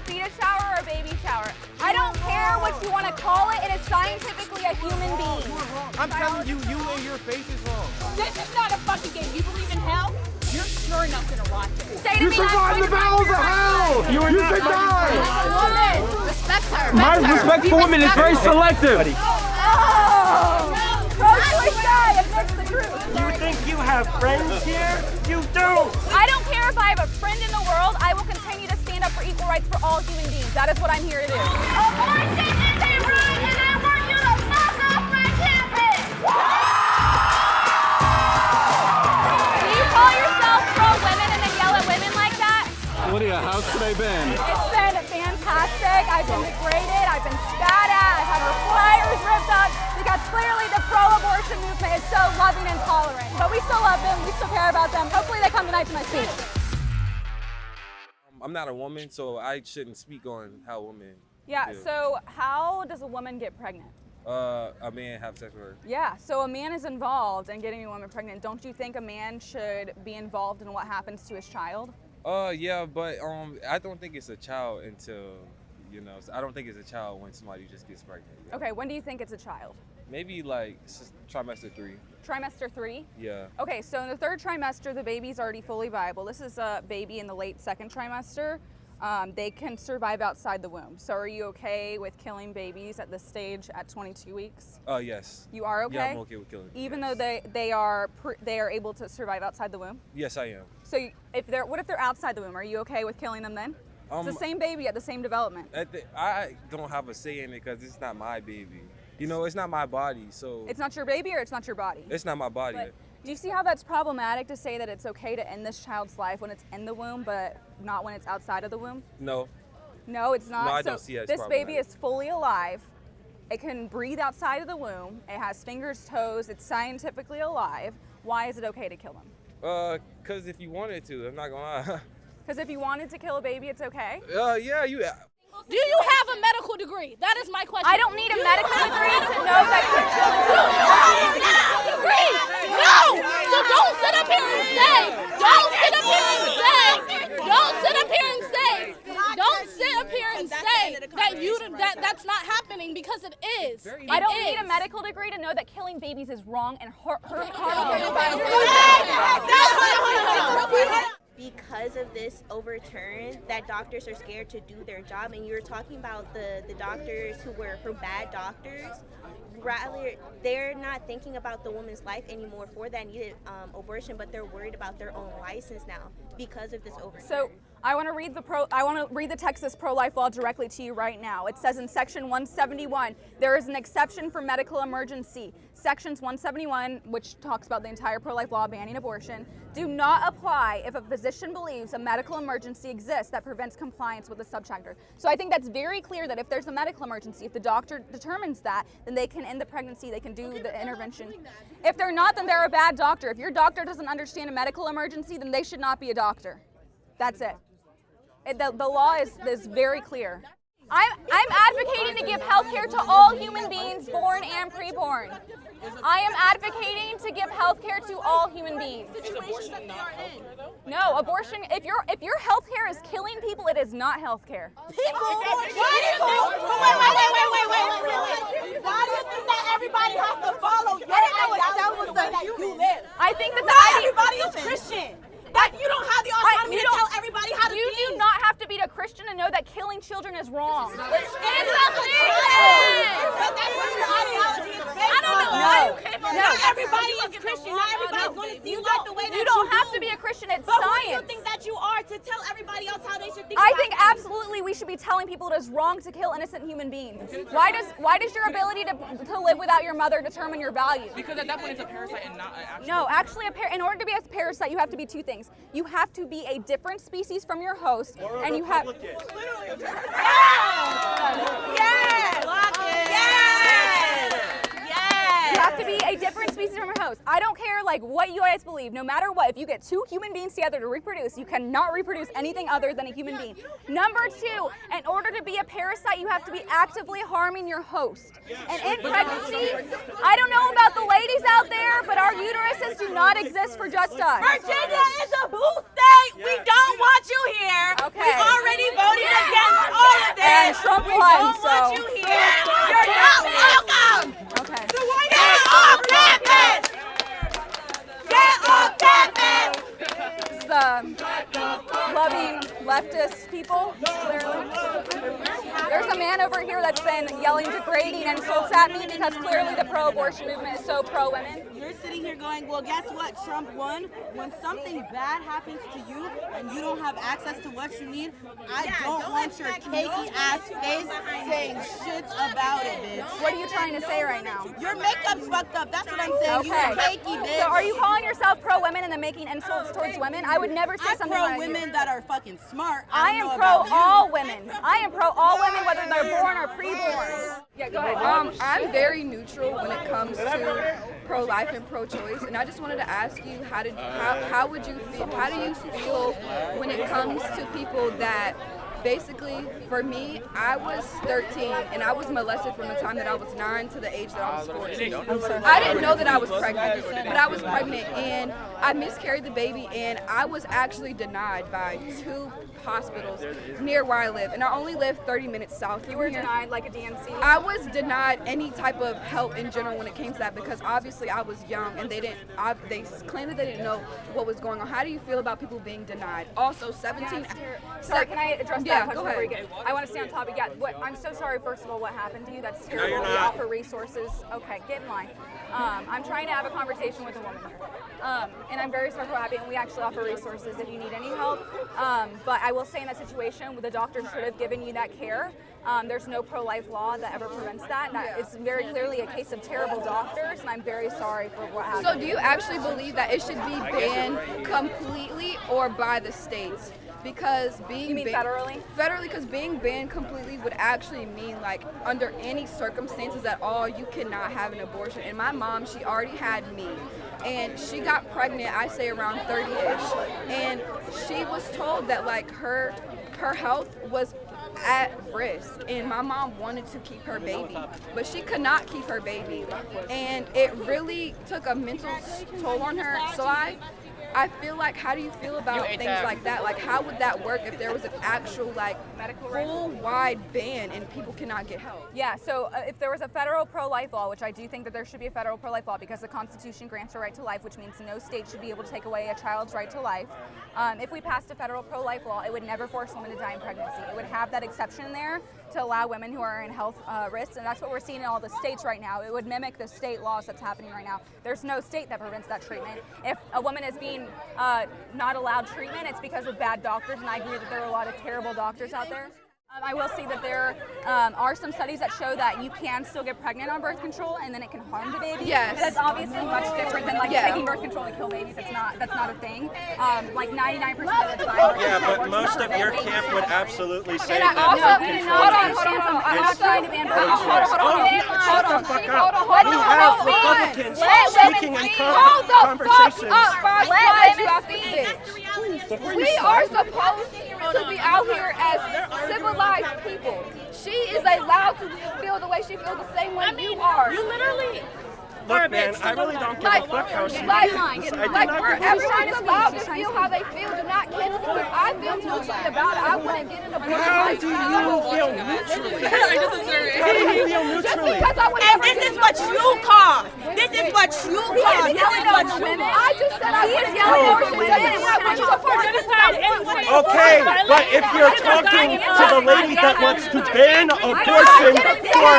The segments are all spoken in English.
fetus shower or a baby shower. I don't care what you want to call it. It is scientifically a human being. I'm telling you, you and your face is wrong. This is not a fucking game. You believe in hell? You're sure enough gonna watch it. You survived the bowels of hell! You should die! Respect her. My respect for women is very selective. Oh! Pro-choice guy admits the truth. You think you have friends here? You do! I don't care if I have a friend in the world. I will continue to stand up for equal rights for all human beings. That is what I'm here to do. Abortion is a right, and I want you to fuck off my campus! Do you call yourself pro-women and then yell at women like that? Lydia, how's today been? It's been fantastic. I've been degraded. I've been spat at. I've had our flyers ripped up because clearly the pro-abortion movement is so loving and tolerant. But we still love them. We still care about them. Hopefully they come tonight to my speech. I'm not a woman, so I shouldn't speak on how women Yeah, do. so how does a woman get pregnant? A man have sex with her. Yeah, so a man is involved in getting a woman pregnant. Don't you think a man should be involved in what happens to his child? Yeah, but I don't think it's a child until, I don't think it's a child when somebody just gets pregnant. Yeah. Okay, when do you think it's a child? Maybe like trimester 3. Trimester 3? Yeah. Okay, so in the 3rd trimester, the baby's already fully viable. This is a baby in the late 2nd trimester. They can survive outside the womb. So are you okay with killing babies at this stage at 22 weeks? Yes. You are okay? Yeah, I'm okay with killing. Even though they are able to survive outside the womb? Yes, I am. So what if they're outside the womb? Are you okay with killing them then? It's the same baby at the same development. I don't have a say in it because it's not my baby. It's not my body, so. It's not your baby or it's not your body? It's not my body. But do you see how that's problematic to say that it's okay to end this child's life when it's in the womb, but not when it's outside of the womb? No. No, it's not. No, I don't see it as this baby problematic. is fully alive. It can breathe outside of the womb. It has fingers, toes. It's scientifically alive. Why is it okay to kill him? Because if you wanted to, I'm not gonna lie. Because if you wanted to kill a baby, it's okay? Yeah, Do you have a medical degree? That is my question. I don't need a medical degree to know that No! So don't sit up here and say, don't sit up here and say that that's not happening, because it is. I don't need a medical degree to know that killing babies is wrong and harmful. Because of this overturn, that doctors are scared to do their job, and you were talking about the doctors who were for bad doctors. Rather, they're not thinking about the woman's life anymore for that needed abortion, but they're worried about their own license now because of this overturn. So I want to read the Texas pro-life law directly to you right now. It says in Section 171, there is an exception for medical emergency. Sections 171, which talks about the entire pro-life law banning abortion, do not apply if a physician believes a medical emergency exists that prevents compliance with the subchapter. So I think that's very clear that if there's a medical emergency, if the doctor determines that, then they can end the pregnancy, they can do the intervention. If they're not, then they're a bad doctor. If your doctor doesn't understand a medical emergency, then they should not be a doctor. That's it. The law is very clear. I'm advocating to give health care to all human beings, born and preborn. I am advocating to give health care to all human beings. No, abortion, if your health care is killing people, it is not health care. Wait. Why do you think that everybody has to follow your ideology the way that you live? I think that everybody is Christian. That you don't have the autonomy to tell everybody how to You do not have to be a Christian to know that killing children is wrong. But that's what your ideology is based on. I don't know. Not everybody is Christian. Not everybody's going to see life the way that you don't have to be a Christian. It's but science. Who do you think that you are to tell everybody else how they should think? I think absolutely we should be telling people it is wrong to kill innocent human beings. Why does your ability to live without your mother determine your value? Because at that point it's a parasite and not an actual. No, actually, in order to be a parasite, you have to be two things. You have to be a different species from your host, and you have. You have to be a different species from your host. I don't care what you guys believe. No matter what, if you get two human beings together to reproduce, you cannot reproduce anything other than a human being. Number two, in order to be a parasite, you have to be actively harming your host. And in pregnancy, I don't know about the ladies out there, but our uteruses do not exist for just us. Virginia is a blue state. We don't want you here. Okay. We already voted against won. Trump won, so. You're not welcome. Okay. Get off campus. Get off campus. This is loving leftist people, clearly. There's a man over here that's been yelling degrading insults at me because clearly the pro-abortion movement is so pro-women. You're sitting here going, well, guess what? Trump won. When something bad happens to you and you don't have access to what you need, I don't want your cakey ass face saying shit about it, bitch. What are you trying to say right now? Your makeup's fucked up. That's what I'm saying. Okay. You're cakey, bitch. So are you calling yourself pro-women and then making insults towards women? I would never say something like that. I'm pro-women that are fucking smart. I am pro-all women. I am pro-all women, whether they're born or pre-born. Yeah, go ahead. I'm very neutral when it comes to pro-life and pro-choice, and I just wanted to ask you how would you feel? How do you feel when it comes to people that basically, for me, I was 13 and I was molested from the time that I was 9 to the age that I was 14. I didn't know that I was pregnant, but I was pregnant and I miscarried the baby, and I was actually denied by 2 hospitals near where I live, and I only live 30 minutes south. You were denied like a DMC? I was denied any type of help in general when it came to that because obviously I was young and they claimed that they didn't know what was going on. How do you feel about people being denied? Also, 17. Sorry, can I address Yeah, that go before we ahead. get? I want to stay on topic. Yeah, I'm so sorry. First of all, what happened to you? That's terrible. We offer resources. Okay, get in line. I'm trying to have a conversation with a woman here, and I'm very sorry for what happened. And we actually offer resources if you need any help. But I will say in that situation, the doctor should have given you that care. There's no pro-life law that ever prevents that. And that it's very clearly a case of terrible doctors, and I'm very sorry for what happened. So do you actually believe that it should be banned completely or by the states? Because being federally? Federally, because being banned completely would actually mean, like, under any circumstances at all, you cannot have an abortion. And my mom, she already had me, and she got pregnant, I say around 30-ish, and she was told that, like, her health was at risk, and my mom wanted to keep her baby, but she could not keep her baby, and it really took a mental toll on her. So I feel like, how do you feel about things like that? Like, how would that work if there was an actual, like, full-wide ban and people cannot get help? Yeah, so if there was a federal pro-life law, which I do think that there should be a federal pro-life law because the Constitution grants a right to life, which means no state should be able to take away a child's right to life. If we passed a federal pro-life law, it would never force women to die in pregnancy. It would have that exception there to allow women who are in health risks, and that's what we're seeing in all the states right now. It would mimic the state laws that's happening right now. There's no state that prevents that treatment. If a woman is being not allowed treatment, it's because of bad doctors, and I agree that there are a lot of terrible doctors out there. I will say that there are some studies that show that you can still get pregnant on birth control and then it can harm the baby. Yes. That's obviously much different than taking birth control to kill babies. That's not a thing. Like 99% of the time. Yeah, but most of your camp would absolutely say And I that also, birth control hold on. I'm not trying to ban birth control. You have Republicans speaking in conversations. We are supposed to be out here as civilized people. She is allowed to feel the way she feels the same way you are. You literally. Look, man, I really don't give a fuck how she feels. Everyone's allowed to feel how they feel. Do not cancel because I feel neutrally about it. I wouldn't get in a abortion. How do you feel neutrally? How do you feel neutrally? And this is what you cause. This is what you cause. This is what you I just said I was yelling over women. Okay, but if you're talking to the lady that wants to ban abortion for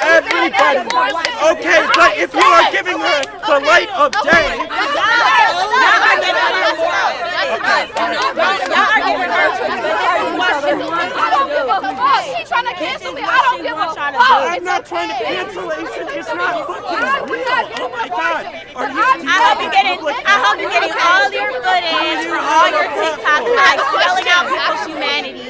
everybody, okay, but if you are giving her the light of day, She's trying to cancel me. I don't give a fuck. I'm not trying to cancellation. It's not fucking real. Oh my God. I hope you're getting all your footage for all your TikTok likes, selling out people's humanity.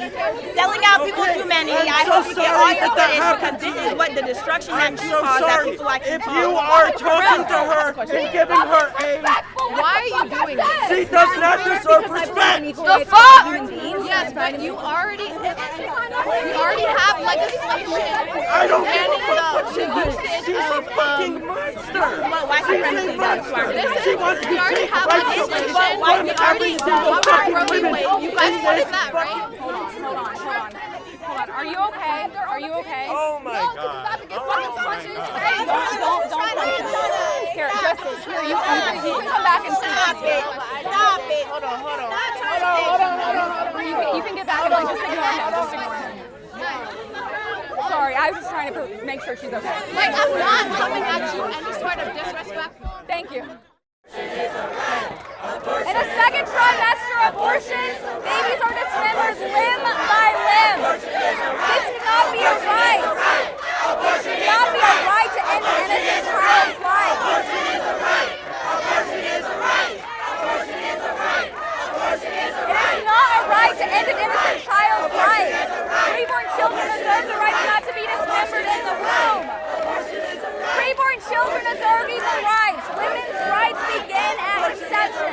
Selling out people's humanity. I hope you get all your footage because this is what the destruction that you cause that people like to If you are talking to her and giving her a... Why are you doing this? She does not deserve respect. The fuck? Yes, but you already have legislation. I don't give a fuck what she is. She's a fucking monster. She's a monster. She wants to take rights from every single fucking woman. You guys wanted that, right? Hold on. Are you okay? Are you okay? Oh my God. Don't punch Here, Justice, here, you can come back and Stop it. Stop it. Hold on. You can get back and like just ignore him. Just ignore him. Sorry, I was just trying to make sure she's okay. Like, I'm not coming at you any sort of disrespect. Thank you. In a second trimester abortion, babies are dismembered limb by limb. This cannot be a right. It should not be a right to end an innocent child's life. Abortion is a right. Abortion is a right. Abortion is a right. Abortion is a right. It is not a right to end an innocent child's life. Preborn children deserve the right not to be dismembered in the womb. Preborn children deserve equal rights. Women's rights begin at conception.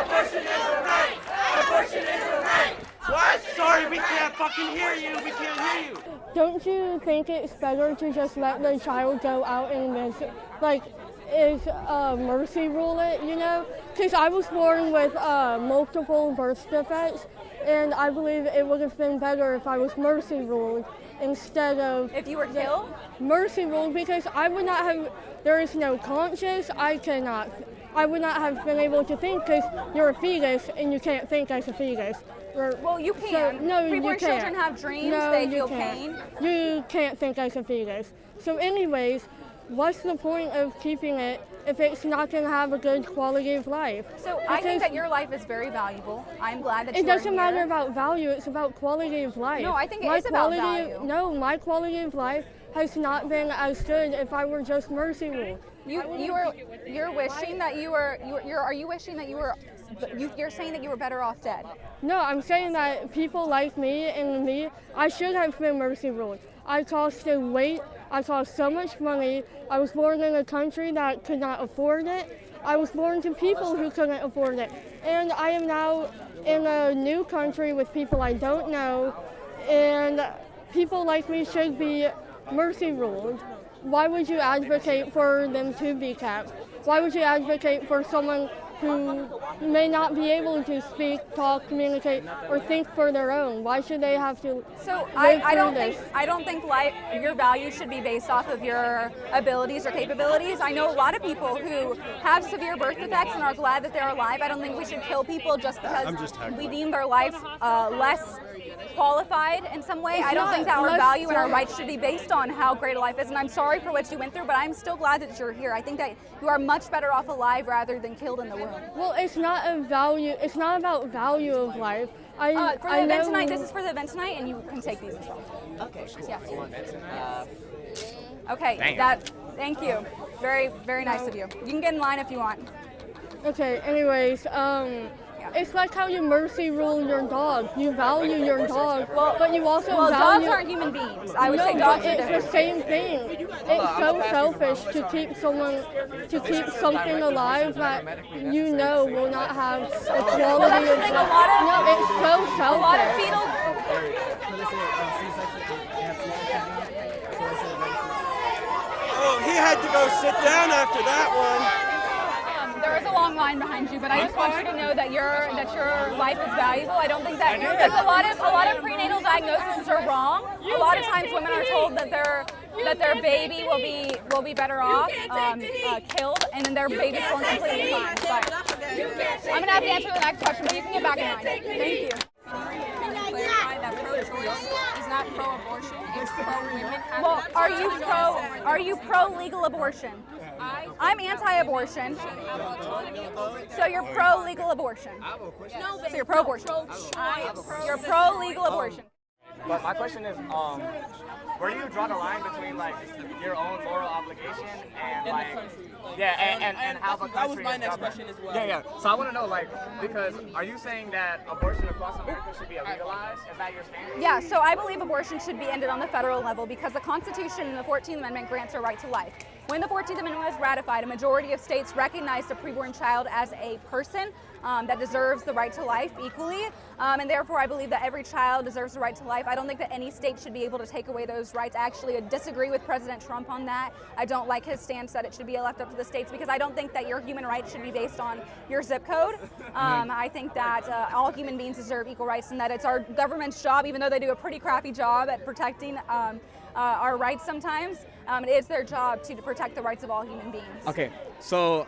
Abortion is a right. Abortion is a right. What? Sorry, we can't fucking hear you. We can't hear you. Don't you think it's better to just let the child go out and mercy rule it, you know? Because I was born with multiple birth defects, and I believe it would have been better if I was mercy ruled instead of... If you were killed? Mercy ruled, because I would not have... There is no conscience. I would not have been able to think because you're a fetus and you can't think as a fetus. Well, you can. So, no, Preborn you can't. children have dreams, no, they you feel can't. pain. You can't think as a fetus. So anyways, what's the point of keeping it if it's not going to have a good quality of life? So I think that your life is very valuable. I'm glad that it you are doesn't matter here. about value, it's about quality of life. No, I think it is about value. No, my quality of life has not been as good if I were just mercy ruled. You're wishing that you were. Are you wishing that you were? You're saying that you were better off dead. No, I'm saying that people like me and me, I should have been mercy ruled. I costed weight. I cost so much money. I was born in a country that could not afford it. I was born to people who couldn't afford it. And I am now in a new country with people I don't know, and people like me should be mercy ruled. Why would you advocate for them to be kept? Why would you advocate for someone who may not be able to speak, talk, communicate, or think for their own? Why should they have to I don't think your value should be based off of your abilities or capabilities. I know a lot of people who have severe birth defects and are glad that they're alive. I don't think we should kill people just because we deem their life less qualified in some way. I don't think that our value and our rights should be based on how great a life is. And I'm sorry for what you went through, but I'm still glad that you're here. I think that you are much better off alive rather than killed in the womb. Well, it's not a value. It's not about value of life. For the event tonight, this is for the event tonight, and you can take these as well. Okay, cool. Yes. Damn. Okay. Thank you. Very, very nice of you. You can get in line if you want. Okay. Anyways, it's like how you mercy rule your dog. You value your dog, but you also value... dogs aren't human beings. I would say dogs are different. It's the same thing. It's so selfish to keep something alive that you know will not have the quality of life. No, it's so selfish. A lot of fetal... Oh, he had to go sit down after that one. There is a long line behind you, but I just want you to know that your life is valuable. I don't think that because a lot of prenatal diagnoses are wrong. A lot of times women are told that their baby will be better off killed, and then their baby's born completely fine. But I'm gonna have to answer the next question, but you can get back in line. Thank you. Clarify that pro-choice is not pro-abortion, it's pro-women. Well, are you pro-legal abortion? I'm anti-abortion. So you're pro-legal abortion. No, so you're pro-abortion. You're pro-legal abortion. But my question is, where do you draw the line between like your own moral obligation and like, and how the country that was my next question as well. Yeah. So I want to know, like, because are you saying that abortion across America should be legalized? Is that your stance? Yeah. So I believe abortion should be ended on the federal level because the Constitution and the 14th Amendment grants a right to life. When the 14th Amendment was ratified, a majority of states recognized a preborn child as a person that deserves the right to life equally, and therefore I believe that every child deserves the right to life. I don't think that any state should be able to take away those rights. I actually disagree with President Trump on that. I don't like his stance that it should be left up to the states, because I don't think that your human rights should be based on your zip code. I think that all human beings deserve equal rights, and that it's our government's job, even though they do a pretty crappy job at protecting our rights sometimes, it is their job to protect the rights of all human beings. Okay, so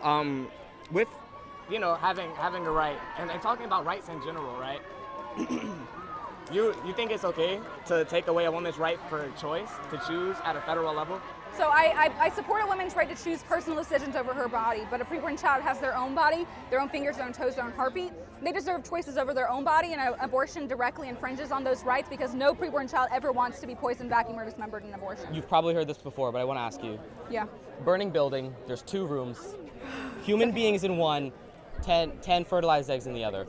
with having a right and talking about rights in general, right? you think it's okay to take away a woman's right for choice to choose at a federal level? So I support a woman's right to choose personal decisions over her body, but a preborn child has their own body, their own fingers, their own toes, their own heartbeat. They deserve choices over their own body, and abortion directly infringes on those rights, because no preborn child ever wants to be poisoned, vacuumed, or dismembered in abortion. You've probably heard this before, but I want to ask you. Yeah. Burning building, there's 2 rooms, human beings in one, 10 fertilized eggs in the other.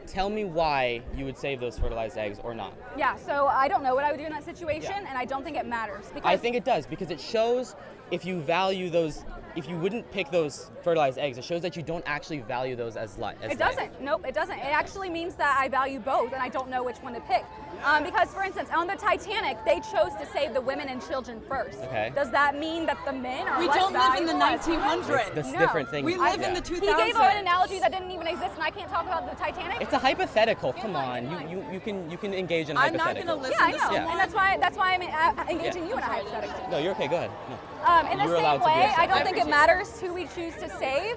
Tell me why you would save those fertilized eggs or not. Yeah, so I don't know what I would do in that situation, and I don't think it matters. Because I think it does, because it shows if you value those, if you wouldn't pick those fertilized eggs, it shows that you don't actually value those as life. It doesn't. Nope, it doesn't. It actually means that I value both, and I don't know which one to pick. Because, for instance, on the Titanic, they chose to save the women and children first. Okay. Does that mean that the men are We less don't live in the valuable? 1900s. That's No. different thing. We live in the 2000s. He gave an analogy that didn't even exist, and I can't talk about the Titanic. It's a hypothetical. Come on, you can engage in a I'm not hypothetical. going to Yeah, listen I know, to someone. and that's why I'm engaging you in a hypothetical. No, you're okay. Go ahead. No. In the You're same allowed to be way, upset. I don't think it matters who we choose to save.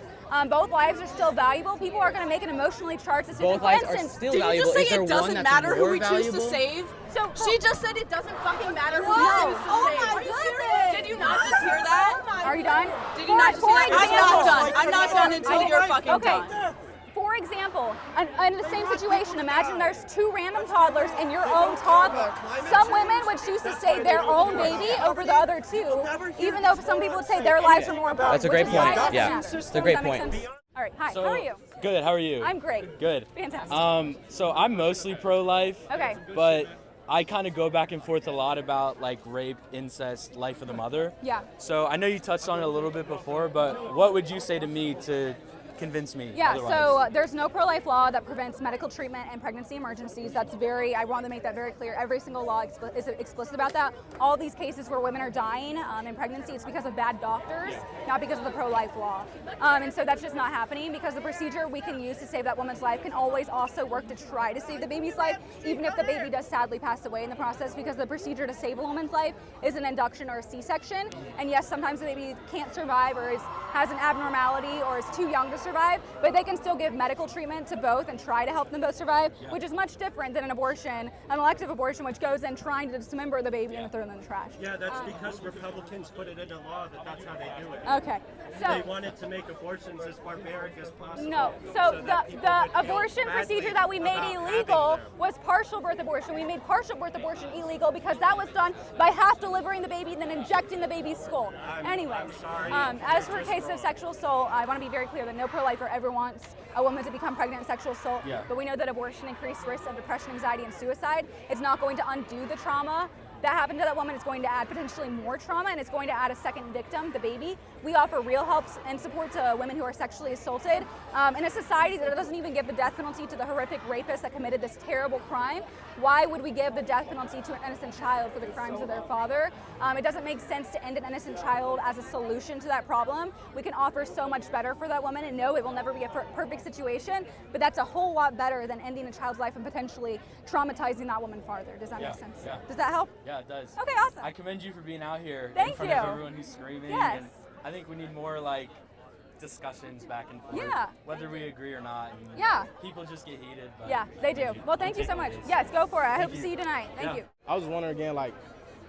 Both lives are still valuable. People are going to make an emotionally charged decision. Both For lives are instance, still Did you valuable. just say Is there it one doesn't that's matter who more we choose to valuable? save? So She just said it doesn't fucking matter who Whoa. we choose to Oh save. my Are you goodness. serious? Did you not just hear that? Are you done? Did you not just hear that? I'm not done. I'm not done until you're fucking Okay. done. For example, in the same situation, imagine there's 2 random toddlers and your own toddler. Some women would choose to save their own baby over the other 2, even though some people would say their lives are more important. That's a great which is why point. it Yeah, doesn't it's matter. a great Does that make point. sense? All right, hi, how are you? Good, how are you? I'm great. Good. Fantastic. So I'm mostly pro-life. Okay. But I kind of go back and forth a lot about like rape, incest, life of the mother. Yeah. So I know you touched on it a little bit before, but what would you say to me to convince me Yeah, otherwise? so there's no pro-life law that prevents medical treatment and pregnancy emergencies. I want to make that very clear. Every single law is explicit about that. All these cases where women are dying in pregnancy, it's because of bad doctors, not because of the pro-life law. And so that's just not happening, because the procedure we can use to save that woman's life can always also work to try to save the baby's life, even if the baby does sadly pass away in the process, because the procedure to save a woman's life is an induction or a C-section. And yes, sometimes the baby can't survive or has an abnormality or is too young to survive, but they can still give medical treatment to both and try to help them both survive, which is much different than an abortion, an elective abortion, which goes in trying to dismember the baby and throw them in the trash. Yeah, that's because Republicans put it into law that that's how they do it. Okay, so they wanted to make abortions as barbaric as possible. no, so that people the would feel abortion badly procedure that we made about illegal having them. was partial birth abortion. We made partial birth abortion illegal because that was done by half delivering the baby and then injecting the baby's skull. Anyways, I'm sorry. as for cases of sexual assault, I want to be very clear that no pro-lifer ever wants a woman to become pregnant in sexual assault. Yeah. But we know that abortion increased risks of depression, anxiety, and suicide. It's not going to undo the trauma that happened to that woman. It's going to add potentially more trauma, and it's going to add a second victim, the baby. We offer real help and support to women who are sexually assaulted. In a society that doesn't even give the death penalty to the horrific rapist that committed this terrible crime, why would we give the death penalty to an innocent child for the crimes of their father? It doesn't make sense to end an innocent child as a solution to that problem. We can offer so much better for that woman, and no, it will never be a perfect situation, but that's a whole lot better than ending a child's life and potentially traumatizing that woman farther. Does that make sense? Yeah. Does that help? Yeah, it does. Okay, awesome. I commend you for being out here in Thank front you. of everyone who's screaming. Yes. And I think we need more like discussions back and forth, Yeah. whether we agree or not. And Yeah. People just get heated. But Yeah, they do. Well, thank you so much. Yes, go for it. I hope to you. see you tonight. Thank you. I was wondering again, like,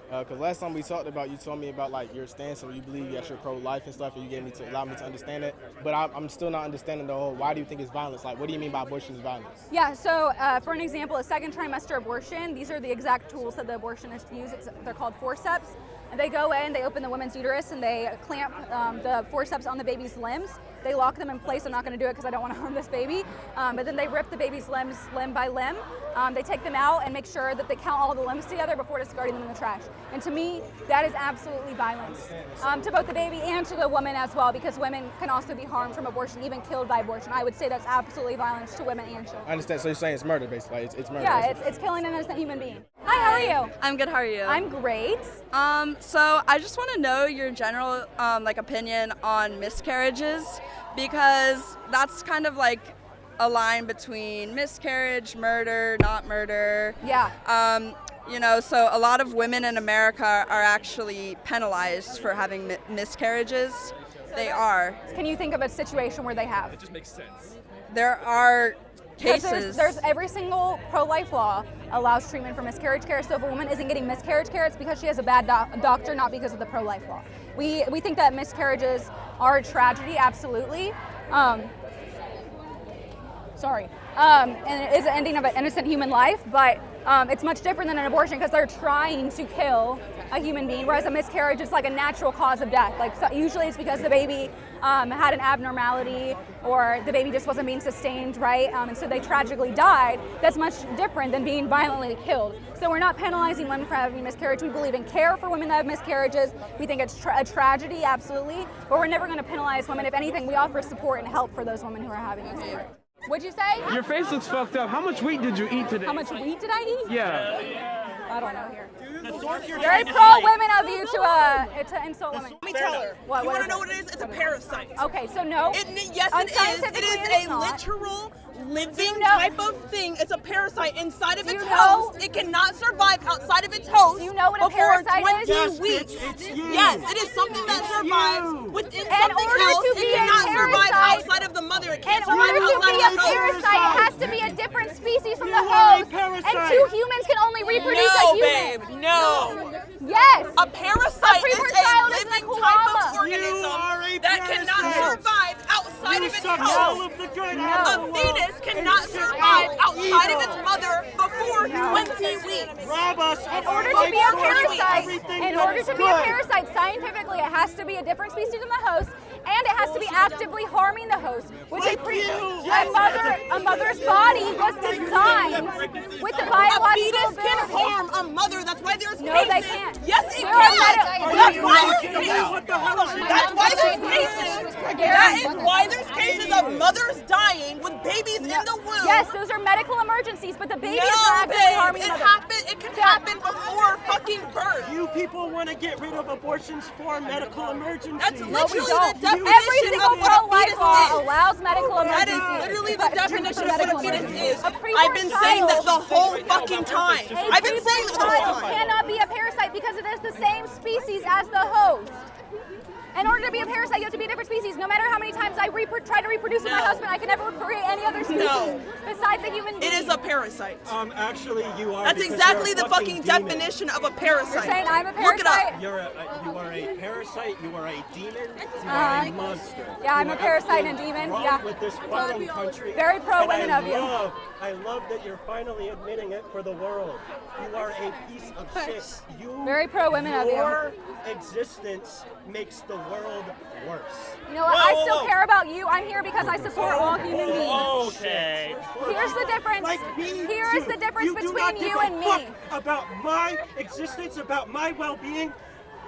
because last time we talked about, you told me about like your stance and you believe that you're pro-life and stuff, and you gave me to allow me to understand it. But I'm still not understanding the whole. Why do you think it's violence? Like, what do you mean by abortion is violence? Yeah, so for an example, a second trimester abortion, these are the exact tools that the abortionists use. They're called forceps. And they go in, they open the woman's uterus, and they clamp the forceps on the baby's limbs. They lock them in place. I'm not going to do it because I don't want to harm this baby. But then they rip the baby's limbs limb by limb. They take them out and make sure that they count all the limbs together before discarding them in the trash. And to me, that is absolutely violence to both the baby and to the woman as well, because women can also be harmed from abortion, even killed by abortion. I would say that's absolutely violence to women and children. I understand. So you're saying it's murder, basically. It's murder. Yeah, it's killing an innocent human being. Hi, how are you? I'm good. How are you? I'm great. So I just want to know your general opinion on miscarriages, because that's kind of like a line between miscarriage, murder, not murder. Yeah. So a lot of women in America are actually penalized for having miscarriages. They are. Can you think of a situation where they have? It just makes sense. There are cases. There's every single pro-life law allows treatment for miscarriage care. So if a woman isn't getting miscarriage care, it's because she has a bad doctor, not because of the pro-life law. We think that miscarriages are a tragedy, absolutely. And it is the ending of an innocent human life, but it's much different than an abortion because they're trying to kill a human being, whereas a miscarriage is like a natural cause of death. Like, so usually it's because the baby had an abnormality or the baby just wasn't being sustained right, and so they tragically died. That's much different than being violently killed. So we're not penalizing women for having miscarriage. We believe in care for women that have miscarriages. We think it's a tragedy, absolutely, but we're never going to penalize women. If anything, we offer support and help for those women who are having miscarriage. What'd you say? Your face looks fucked up. How much wheat did you eat today? How much wheat did I eat? Yeah. I don't know here. Very pro-women of you to insult women. Let me tell her. What You want is to know it? what it is? It's a parasite. Okay, so no. Yes, it is. It is a literal living type of thing. It's a parasite inside of its host. It cannot survive outside of its host. Do you know what a before parasite is? 20 weeks. Yes, it is something that survives within In something order else. to It be a cannot survive parasite- outside of the mother. It can't In survive order to outside be of a the host. parasite, it has to be a different species from the You are a host. parasite. And two humans can only reproduce No, a human. babe, no. Yes. A parasite is premature a child is living like type llama. of organism that cannot parasite. survive outside of its suck all host. of the good out of A the world fetus cannot and survive spit out outside of evil. its mother before 20 weeks. Rob us In order to be a parasite, scientifically, it has to be a different species than the host, and it has to be actively harming the host, which a mother's body was designed with the biological A fetus can ability. harm a mother. That's why there's No, cases. they can't. Yes, it There are can. That's why there's kidding me? cases. What the hell is it? That's why there's cases. That is why there's cases of mothers dying with babies in the womb. Yes, those are medical emergencies, but the baby is No, not actively babe, harming it the mother. happened. It can happen before fucking birth. You people want to get rid of abortions for medical emergencies. That's No, we literally don't. the definition Every single of what a pro-life fetus law is. allows medical That emergencies. is literally the But- definition of what a fetus is. A preborn I've been saying that the child- whole fucking time. I've been saying that the whole child time. cannot be a parasite because it is the same species as the host. In order to be a parasite, you have to be a different species. No matter how many times I try to reproduce with my husband, I can never create any other species besides a human being. It is a parasite. Actually, you are. That's because exactly you're a the fucking demon. definition of a parasite. You're saying I'm a Look it up. parasite? You are a parasite. You are a demon. You are a monster. Yeah, I'm You a are parasite and everything demon. wrong Yeah. with this fucking country. Very pro-women And of you. I love that you're finally admitting it for the world. You are a piece of shit. Very pro-women of you. Your existence makes the world worse. You know what? I still care about you. I'm here because I support all human beings. Okay. Here's the difference. Here's the difference between you and me. About my existence, about my well-being.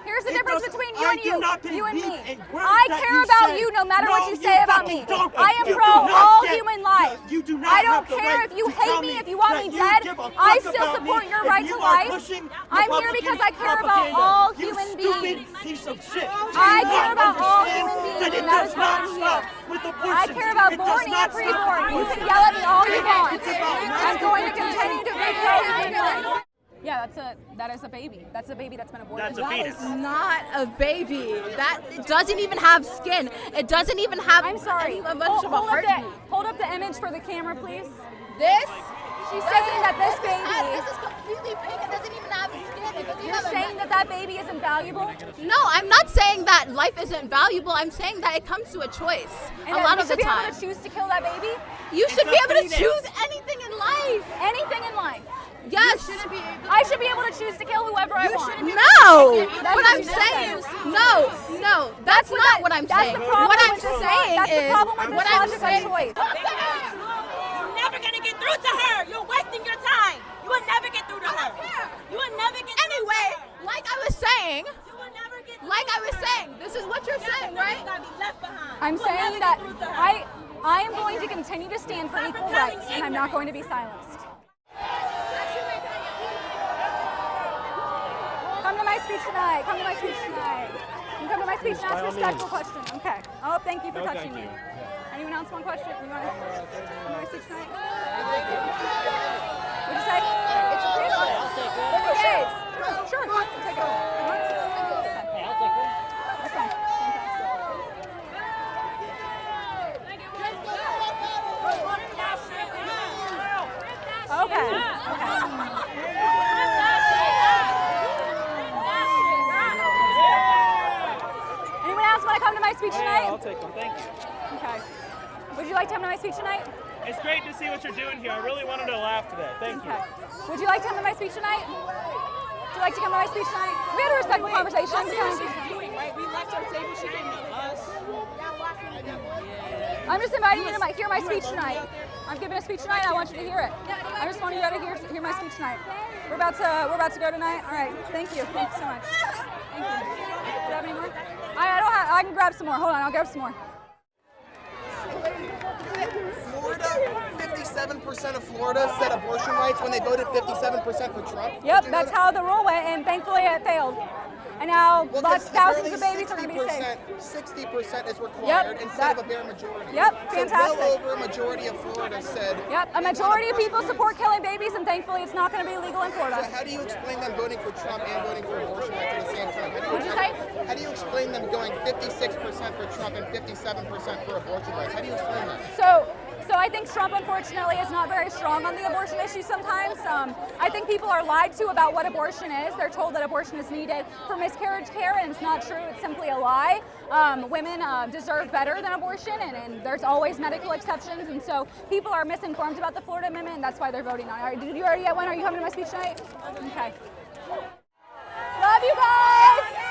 Here's the It difference doesn't- between you I and do you. not You and believe me. in words I that care you about say. you no matter what No, you say about fucking me. don't. I am You pro do not all get- human life. You do not I don't have the care right if you to hate tell me, me if you want that me you dead. give a fuck I still about support me your if right you to are life. pushing I'm here Republican because I care about propaganda. all You human stupid beings. piece of shit. I Do you care not about all understand human beings, that it and that does is not why I'm stop here. with I abortion. care about It born does and not stop preborn. You with can yell at me all you want. It's about I'm going to continue to be pro-human. Yeah, that is a baby. That's a baby that's been aborted. That's a fetus. That is not a baby. That it doesn't even have skin. It doesn't even have. I'm sorry. Much of a heartbeat. Hold up the image for the camera, please. This. She's saying that this baby. This is completely pink. It doesn't even have skin. It doesn't You're have saying that that baby isn't valuable? No, I'm not saying that life isn't valuable. I'm saying that it comes to a choice. And a that lot you of the should be time. able to choose to kill that baby? You should be able to choose anything in life. Anything in life. Yes. I should be able to choose to kill whoever I want. No. No. That's What I'm saying, no, that's not what I'm saying. What I'm saying is, what I'm saying. You're never gonna get through to her. You're wasting your time. You will never get through to her. You will never get through Anyway, to her. like I was saying, this is what you're saying, right? I'm saying that I am going to continue to stand for equal rights, and I'm not going to be silenced. Come to my speech tonight. Come to my speech tonight. You come to my speech and ask a respectful question. Okay. Oh, thank you for touching me. Anyone else want a question? You want to come to my speech tonight? What'd you say? It's a free one. I'll take it. Okay. Sure. Take it. Hey, I'll take it. That's fine. Okay. Anyone else want to come to my speech tonight? Yeah, I'll take one. Thank you. Okay. Would you like to come to my speech tonight? It's great to see what you're doing here. I really wanted to laugh today. Thank you. Would you like to come to my speech tonight? Would you like to come to my speech tonight? We had a respectful conversation. We left our table. She came to us. I'm just inviting you to hear my speech tonight. I'm giving a speech tonight. I want you to hear it. I just want you to hear my speech tonight. We're about to go tonight. All right. Thank you. Thank you so much. Thank you. Do you have any more? I don't have. I can grab some more. Hold on. I'll grab some more. Florida, 57% of Florida said abortion rights when they voted 57% for Trump. Yep, that's how the rule went, and thankfully it failed. And now thousands of babies are going to be saved. 60% is required instead of a bare majority. Yep, fantastic. So well over a majority of Florida said. Yep, a majority of people support killing babies, and thankfully it's not going to be illegal in Florida. So how do you explain them voting for Trump and voting for abortion rights at the same time? What'd you say? How do you explain them going 56% for Trump and 57% for abortion rights? How do you explain that? So I think Trump, unfortunately, is not very strong on the abortion issue sometimes. I think people are lied to about what abortion is. They're told that abortion is needed for miscarriage care, and it's not true. It's simply a lie. Women deserve better than abortion, and there's always medical exceptions, and so people are misinformed about the Florida Amendment, and that's why they're voting on it. All right, did you already get one? Are you coming to my speech tonight? Okay. Love you guys!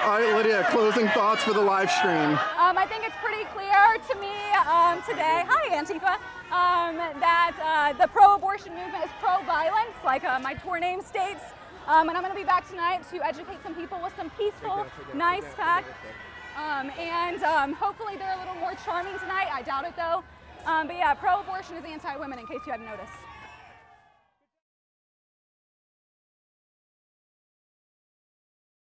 All right, Lydia, closing thoughts for the live stream. I think it's pretty clear to me today, hi Antifa, that the pro-abortion movement is pro-violence, like my tour name states. And I'm going to be back tonight to educate some people with some peaceful, nice facts. And hopefully they're a little more charming tonight. I doubt it though. But yeah, pro-abortion is anti-women, in case you hadn't noticed.